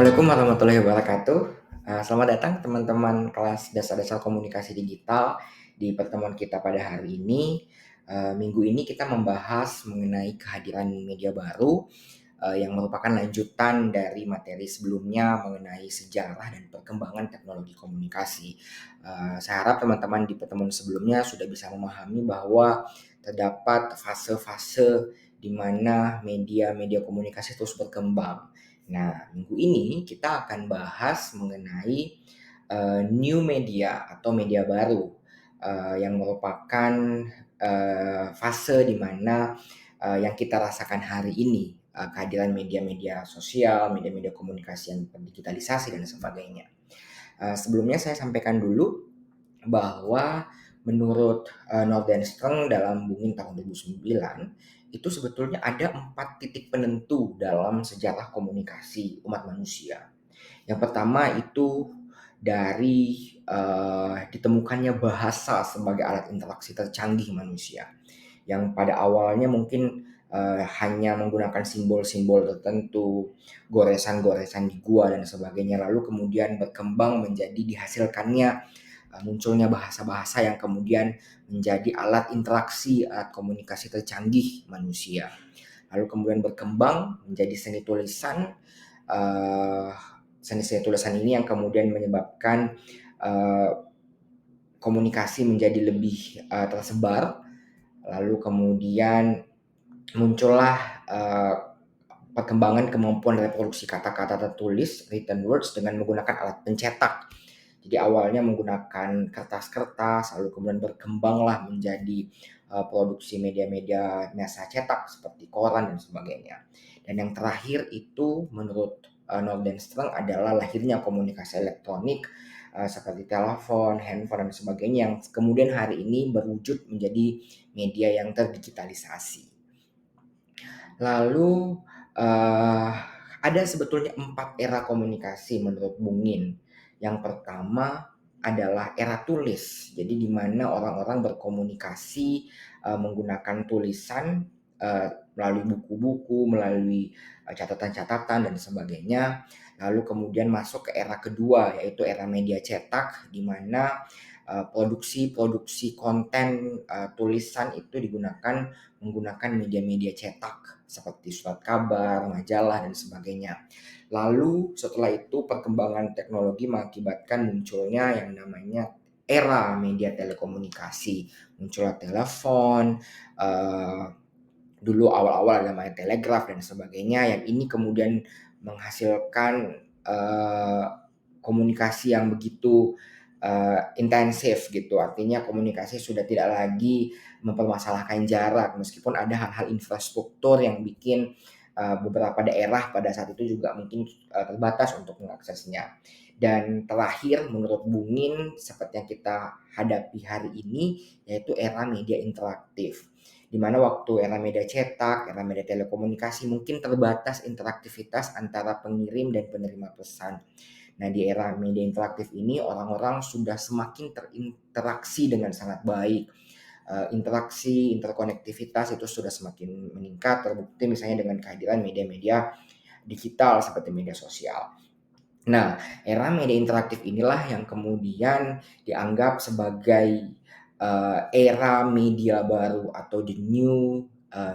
Assalamualaikum warahmatullahi wabarakatuh. Selamat datang teman-teman kelas Dasar-Dasar Komunikasi Digital di pertemuan kita pada hari ini. Minggu ini kita membahas mengenai kehadiran media baru yang merupakan lanjutan dari materi sebelumnya mengenai sejarah dan perkembangan teknologi komunikasi. Saya harap teman-teman di pertemuan sebelumnya sudah bisa memahami bahwa terdapat fase-fase di mana media-media komunikasi terus berkembang. Nah, minggu ini kita akan bahas mengenai new media atau media baru yang merupakan fase di mana yang kita rasakan hari ini, kehadiran media-media sosial, media-media komunikasi yang terdigitalisasi dan sebagainya. Sebelumnya saya sampaikan dulu bahwa menurut Nordenstreng dalam Bungin tahun 2009 itu sebetulnya ada 4 titik penentu dalam sejarah komunikasi umat manusia. Yang pertama itu dari ditemukannya bahasa sebagai alat interaksi tercanggih manusia, yang pada awalnya mungkin hanya menggunakan simbol-simbol tertentu, goresan-goresan di gua dan sebagainya, lalu kemudian berkembang menjadi dihasilkannya munculnya bahasa-bahasa yang kemudian menjadi alat interaksi, alat komunikasi tercanggih manusia. Lalu kemudian berkembang menjadi seni tulisan. Seni-seni tulisan ini yang kemudian menyebabkan komunikasi menjadi lebih tersebar. Lalu kemudian muncullah perkembangan kemampuan reproduksi kata-kata tertulis, written words, dengan menggunakan alat pencetak. Jadi awalnya menggunakan kertas-kertas, lalu kemudian berkembanglah menjadi produksi media-media massa cetak seperti koran dan sebagainya. Dan yang terakhir itu menurut Nordenstreng adalah lahirnya komunikasi elektronik seperti telepon, handphone, dan sebagainya, yang kemudian hari ini berwujud menjadi media yang terdigitalisasi. Lalu ada sebetulnya 4 era komunikasi menurut Bungin. Yang pertama adalah era tulis. Jadi di mana orang-orang berkomunikasi menggunakan tulisan melalui buku-buku, melalui catatan-catatan dan sebagainya. Lalu kemudian masuk ke era kedua, yaitu era media cetak, di mana produksi-produksi konten tulisan itu digunakan menggunakan media-media cetak seperti surat kabar, majalah, dan sebagainya. Lalu setelah itu perkembangan teknologi mengakibatkan munculnya yang namanya era media telekomunikasi. Munculnya telepon, dulu awal-awal ada namanya telegraf dan sebagainya, yang ini kemudian menghasilkan komunikasi yang begitu intensif gitu. Artinya komunikasi sudah tidak lagi mempermasalahkan jarak, meskipun ada hal-hal infrastruktur yang bikin beberapa daerah pada saat itu juga mungkin terbatas untuk mengaksesnya. Dan terakhir menurut Bungin seperti yang kita hadapi hari ini, yaitu era media interaktif, di mana waktu era media cetak, era media telekomunikasi mungkin terbatas interaktivitas antara pengirim dan penerima pesan. Nah, di era media interaktif ini orang-orang sudah semakin terinteraksi dengan sangat baik. Interaksi, interkonektivitas itu sudah semakin meningkat, terbukti misalnya dengan kehadiran media-media digital seperti media sosial. Nah, era media interaktif inilah yang kemudian dianggap sebagai era media baru atau the new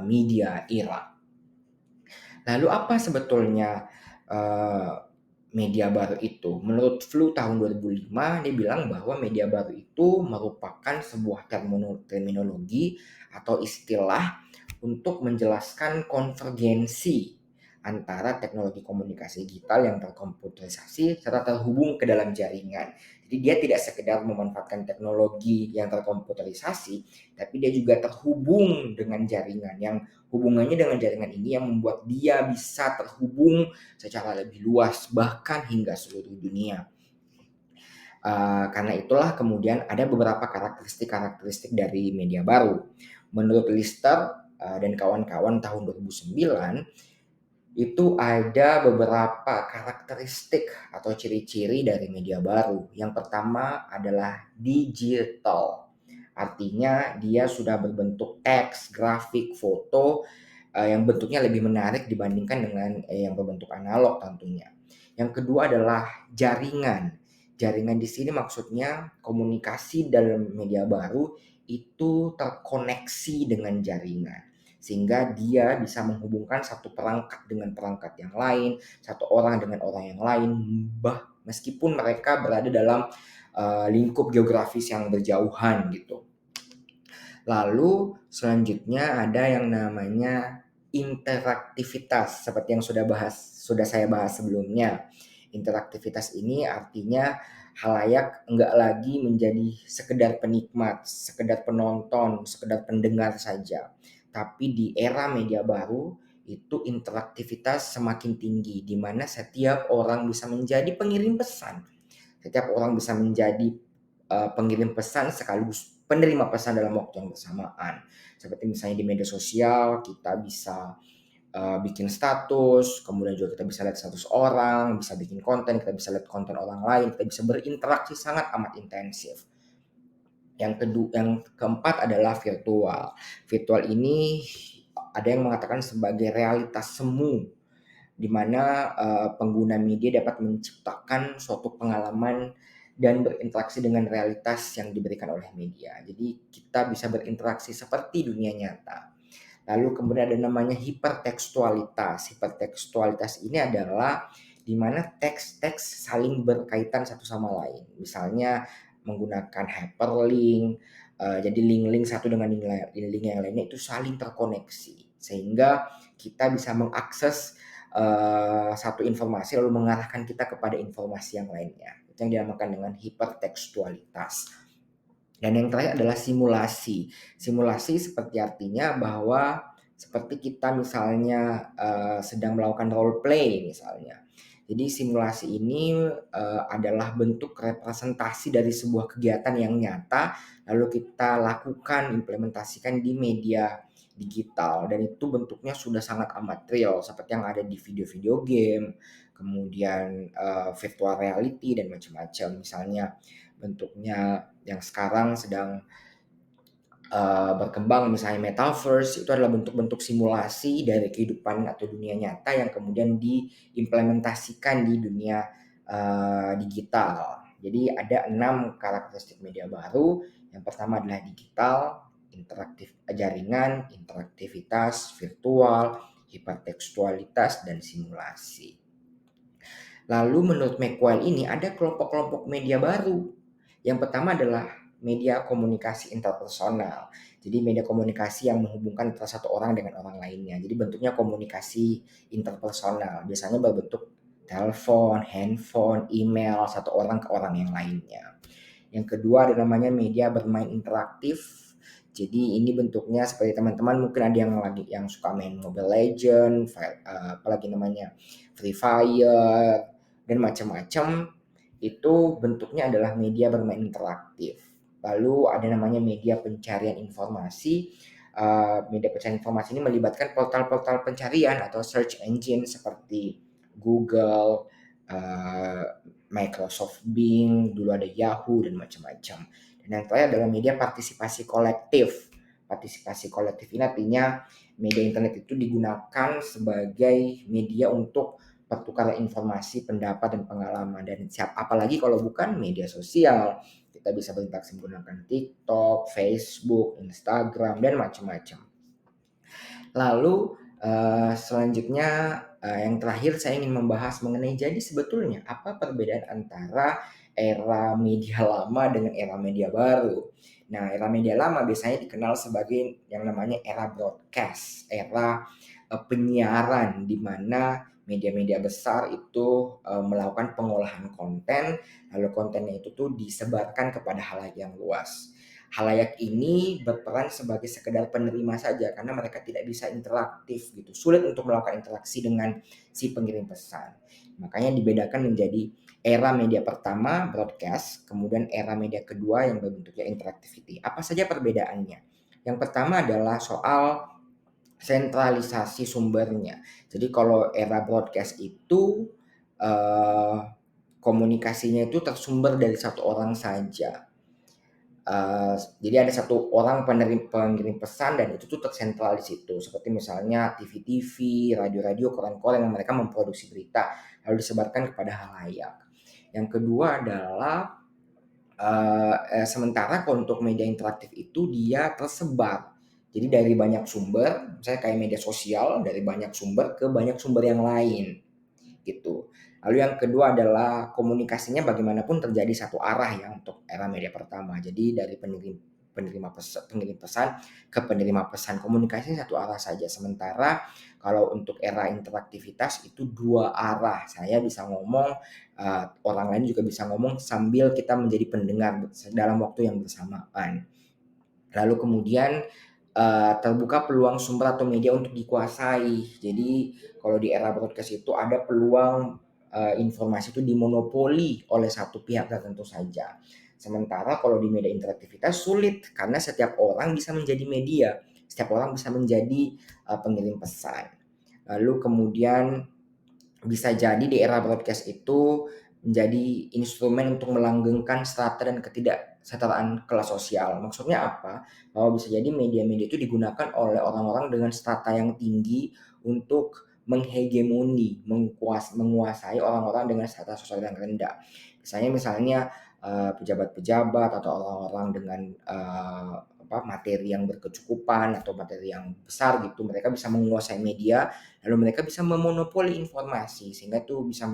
media era. Lalu apa sebetulnya media baru itu? Menurut Flu tahun 2005, dia bilang bahwa media baru itu merupakan sebuah terminologi atau istilah untuk menjelaskan konvergensi antara teknologi komunikasi digital yang terkomputerisasi serta terhubung ke dalam jaringan. Jadi dia tidak sekedar memanfaatkan teknologi yang terkomputerisasi, tapi dia juga terhubung dengan jaringan, yang hubungannya dengan jaringan ini yang membuat dia bisa terhubung secara lebih luas, bahkan hingga seluruh dunia. Karena itulah kemudian ada beberapa karakteristik dari media baru. Menurut Lister dan kawan-kawan tahun 2009, itu ada beberapa karakteristik atau ciri-ciri dari media baru. Yang pertama adalah digital. Artinya dia sudah berbentuk teks, grafik, foto yang bentuknya lebih menarik dibandingkan dengan yang berbentuk analog tentunya. Yang kedua adalah jaringan. Jaringan di sini maksudnya komunikasi dalam media baru itu terkoneksi dengan jaringan. Sehingga dia bisa menghubungkan satu perangkat dengan perangkat yang lain, satu orang dengan orang yang lain, meskipun mereka berada dalam lingkup geografis yang berjauhan gitu. Lalu selanjutnya ada yang namanya interaktivitas seperti yang sudah saya bahas sebelumnya. Interaktivitas ini artinya halayak enggak lagi menjadi sekedar penikmat, sekedar penonton, sekedar pendengar saja. Tapi di era media baru itu interaktivitas semakin tinggi di mana setiap orang bisa menjadi pengirim pesan. Setiap orang bisa menjadi pengirim pesan sekaligus penerima pesan dalam waktu yang bersamaan. Seperti misalnya di media sosial kita bisa bikin status, kemudian juga kita bisa lihat status orang, bisa bikin konten, kita bisa lihat konten orang lain, kita bisa berinteraksi sangat amat intensif. Yang keempat adalah virtual. Virtual ini ada yang mengatakan sebagai realitas semu, di mana pengguna media dapat menciptakan suatu pengalaman dan berinteraksi dengan realitas yang diberikan oleh media. Jadi kita bisa berinteraksi seperti dunia nyata. Lalu kemudian ada namanya hipertekstualitas. Hipertekstualitas ini adalah di mana teks-teks saling berkaitan satu sama lain. Misalnya menggunakan hyperlink, jadi link-link satu dengan link yang lainnya itu saling terkoneksi. Sehingga kita bisa mengakses satu informasi lalu mengarahkan kita kepada informasi yang lainnya. Itu yang dinamakan dengan hipertekstualitas. Dan yang terakhir adalah simulasi. Simulasi seperti artinya bahwa seperti kita misalnya sedang melakukan role play misalnya. Jadi simulasi ini adalah bentuk representasi dari sebuah kegiatan yang nyata lalu kita lakukan implementasikan di media digital dan itu bentuknya sudah sangat amat real seperti yang ada di video-video game, kemudian virtual reality dan macam-macam. Misalnya bentuknya yang sekarang sedang berkembang misalnya metaverse itu adalah bentuk-bentuk simulasi dari kehidupan atau dunia nyata yang kemudian diimplementasikan di dunia digital. Jadi ada 6 karakteristik media baru. Yang pertama adalah digital, interaktif jaringan, interaktivitas, virtual, hipertekstualitas, dan simulasi. Lalu menurut McQuail ini ada kelompok-kelompok media baru. Yang pertama adalah media komunikasi interpersonal. Jadi media komunikasi yang menghubungkan antara satu orang dengan orang lainnya. Jadi bentuknya komunikasi interpersonal. Biasanya berbentuk telepon, handphone, email satu orang ke orang yang lainnya. Yang kedua ada namanya media bermain interaktif. Jadi ini bentuknya seperti teman-teman mungkin ada yang suka main Mobile Legend, apalagi namanya Free Fire dan macam-macam. Itu bentuknya adalah media bermain interaktif. Lalu ada namanya media pencarian informasi. Media pencarian informasi ini melibatkan portal-portal pencarian atau search engine seperti Google, Microsoft Bing, dulu ada Yahoo dan macam-macam. Dan yang terakhir adalah media partisipasi kolektif. Partisipasi kolektif ini artinya media internet itu digunakan sebagai media untuk pertukaran informasi, pendapat dan pengalaman dan apalagi kalau bukan media sosial. Kita bisa berinteraksi menggunakan TikTok, Facebook, Instagram dan macam-macam. Lalu selanjutnya yang terakhir saya ingin membahas mengenai jadi sebetulnya apa perbedaan antara era media lama dengan era media baru. Nah, era media lama biasanya dikenal sebagai yang namanya era broadcast, era penyiaran di mana media-media besar itu melakukan pengolahan konten, lalu kontennya itu tuh disebarkan kepada halayak yang luas. Halayak ini berperan sebagai sekedar penerima saja karena mereka tidak bisa interaktif gitu. Sulit untuk melakukan interaksi dengan si pengirim pesan. Makanya dibedakan menjadi era media pertama broadcast, kemudian era media kedua yang berbentuknya interactivity. Apa saja perbedaannya? Yang pertama adalah soal sentralisasi sumbernya. Jadi kalau era broadcast itu komunikasinya itu tersumber dari satu orang saja. Jadi ada satu orang pengirim pesan dan itu tuh tersentral di situ. Seperti misalnya TV-TV, radio-radio, koran-koran yang mereka memproduksi berita lalu disebarkan kepada halayak. Yang kedua adalah sementara kalau untuk media interaktif itu dia tersebar. Jadi dari banyak sumber, misalnya kayak media sosial dari banyak sumber ke banyak sumber yang lain gitu. Lalu yang kedua adalah komunikasinya bagaimanapun terjadi satu arah ya untuk era media pertama. Jadi dari pengirim pesan ke penerima pesan, komunikasinya satu arah saja. Sementara kalau untuk era interaktivitas itu dua arah. Saya bisa ngomong, orang lain juga bisa ngomong sambil kita menjadi pendengar dalam waktu yang bersamaan. Lalu kemudian terbuka peluang sumber atau media untuk dikuasai. Jadi kalau di era broadcast itu ada peluang informasi itu dimonopoli oleh satu pihak tertentu saja. Sementara kalau di media interaktivitas sulit karena setiap orang bisa menjadi media, setiap orang bisa menjadi pengirim pesan. Lalu kemudian bisa jadi di era broadcast itu menjadi instrumen untuk melanggengkan strata dan ketidaksetaraan kelas sosial. Maksudnya apa? Bahwa bisa jadi media-media itu digunakan oleh orang-orang dengan strata yang tinggi untuk menghegemoni, menguasai orang-orang dengan strata sosial yang rendah. Misalnya pejabat-pejabat atau orang-orang dengan materi yang berkecukupan atau materi yang besar gitu, mereka bisa menguasai media. Lalu mereka bisa memonopoli informasi sehingga itu bisa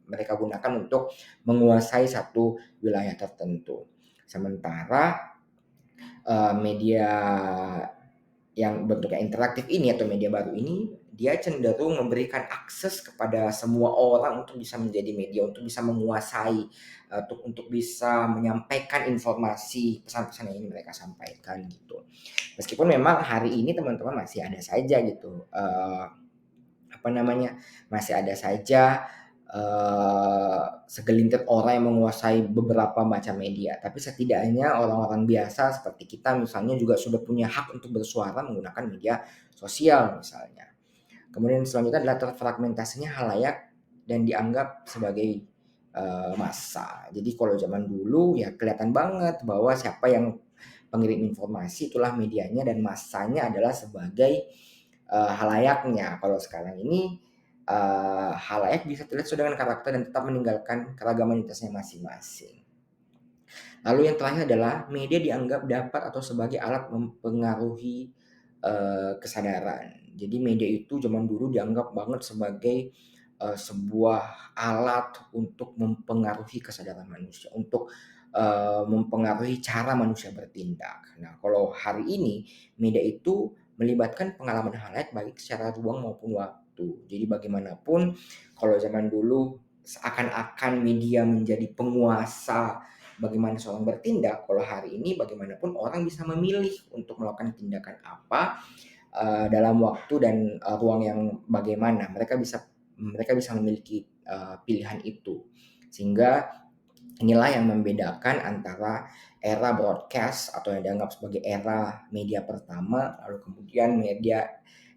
mereka gunakan untuk menguasai satu wilayah tertentu. Sementara media yang bentuknya interaktif ini atau media baru ini dia cenderung memberikan akses kepada semua orang untuk bisa menjadi media, untuk bisa menguasai, untuk bisa menyampaikan informasi pesan-pesan yang ingin mereka sampaikan gitu. Meskipun memang hari ini teman-teman masih ada saja gitu, masih ada saja segelintir orang yang menguasai beberapa macam media. Tapi setidaknya orang-orang biasa seperti kita misalnya juga sudah punya hak untuk bersuara menggunakan media sosial misalnya. Kemudian selanjutnya adalah terfragmentasinya halayak dan dianggap sebagai massa. Jadi kalau zaman dulu ya kelihatan banget bahwa siapa yang pengirim informasi itulah medianya dan massanya adalah sebagai halayaknya. Kalau sekarang ini halayak bisa terlihat sesuai dengan karakter dan tetap meninggalkan keragaman identitasnya masing-masing. Lalu yang terakhir adalah media dianggap dapat atau sebagai alat mempengaruhi kesadaran. Jadi media itu zaman dulu dianggap banget sebagai sebuah alat untuk mempengaruhi kesadaran manusia, untuk mempengaruhi cara manusia bertindak. Nah, kalau hari ini media itu melibatkan pengalaman halayak baik secara ruang maupun waktu. Jadi bagaimanapun kalau zaman dulu seakan-akan media menjadi penguasa bagaimana seorang bertindak, kalau hari ini bagaimanapun orang bisa memilih untuk melakukan tindakan apa dalam waktu dan ruang yang bagaimana. Mereka bisa memiliki pilihan itu. Sehingga inilah yang membedakan antara era broadcast atau yang dianggap sebagai era media pertama, lalu kemudian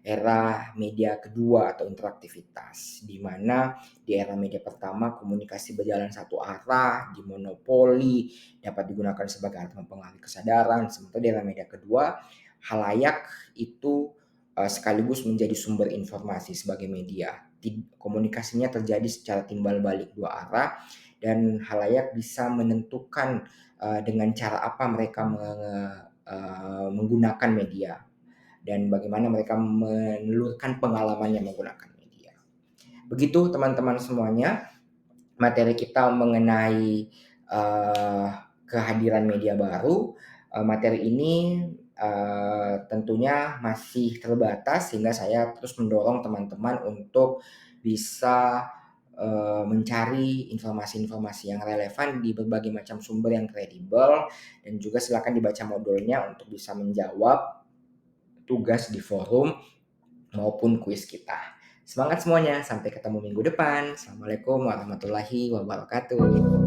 era media kedua atau interaktivitas, di mana di era media pertama komunikasi berjalan satu arah, dimonopoli, dapat digunakan sebagai alat mempengaruhi kesadaran. Sementara di era media kedua, halayak itu sekaligus menjadi sumber informasi sebagai media. Komunikasinya terjadi secara timbal balik dua arah dan halayak bisa menentukan dengan cara apa mereka menggunakan media dan bagaimana mereka menelurkan pengalamannya menggunakan media. Begitu teman-teman semuanya, materi kita mengenai kehadiran media baru. Materi ini tentunya masih terbatas sehingga saya terus mendorong teman-teman untuk bisa mencari informasi-informasi yang relevan di berbagai macam sumber yang kredibel dan juga silakan dibaca modulnya untuk bisa menjawab tugas di forum maupun kuis kita. Semangat semuanya, sampai ketemu minggu depan. Assalamualaikum warahmatullahi wabarakatuh.